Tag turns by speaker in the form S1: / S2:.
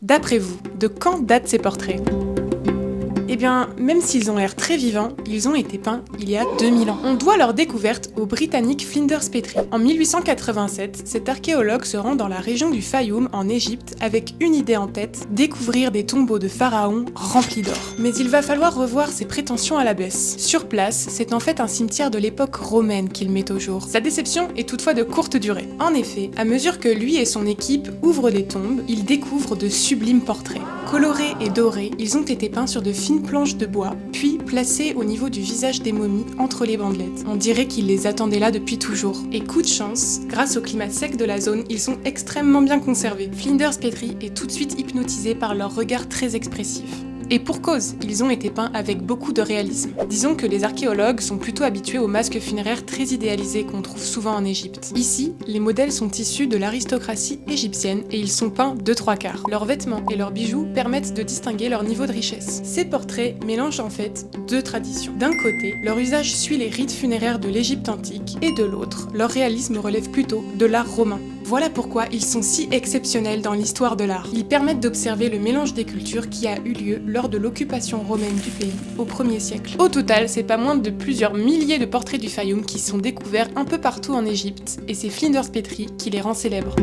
S1: D'après vous, de quand datent ces portraits ? Eh bien, même s'ils ont l'air très vivants, ils ont été peints il y a 2000 ans. On doit leur découverte au Britannique Flinders Petrie. En 1887, cet archéologue se rend dans la région du Fayoum, en Égypte, avec une idée en tête, découvrir des tombeaux de pharaons remplis d'or. Mais il va falloir revoir ses prétentions à la baisse. Sur place, c'est en fait un cimetière de l'époque romaine qu'il met au jour. Sa déception est toutefois de courte durée. En effet, à mesure que lui et son équipe ouvrent des tombes, ils découvrent de sublimes portraits. Colorés et dorés, ils ont été peints sur de fines planches de bois, puis placés au niveau du visage des momies entre les bandelettes. On dirait qu'ils les attendaient là depuis toujours. Et coup de chance, grâce au climat sec de la zone, ils sont extrêmement bien conservés. Flinders Petrie est tout de suite hypnotisé par leur regard très expressif. Et pour cause, ils ont été peints avec beaucoup de réalisme. Disons que les archéologues sont plutôt habitués aux masques funéraires très idéalisés qu'on trouve souvent en Égypte. Ici, les modèles sont issus de l'aristocratie égyptienne et ils sont peints de 3/4. Leurs vêtements et leurs bijoux permettent de distinguer leur niveau de richesse. Ces portraits mélangent en fait deux traditions. D'un côté, leur usage suit les rites funéraires de l'Égypte antique, et de l'autre, leur réalisme relève plutôt de l'art romain. Voilà pourquoi ils sont si exceptionnels dans l'histoire de l'art. Ils permettent d'observer le mélange des cultures qui a eu lieu lors de l'occupation romaine du pays au 1er siècle. Au total, c'est pas moins de plusieurs milliers de portraits du Fayoum qui sont découverts un peu partout en Égypte, et c'est Flinders Petrie qui les rend célèbres.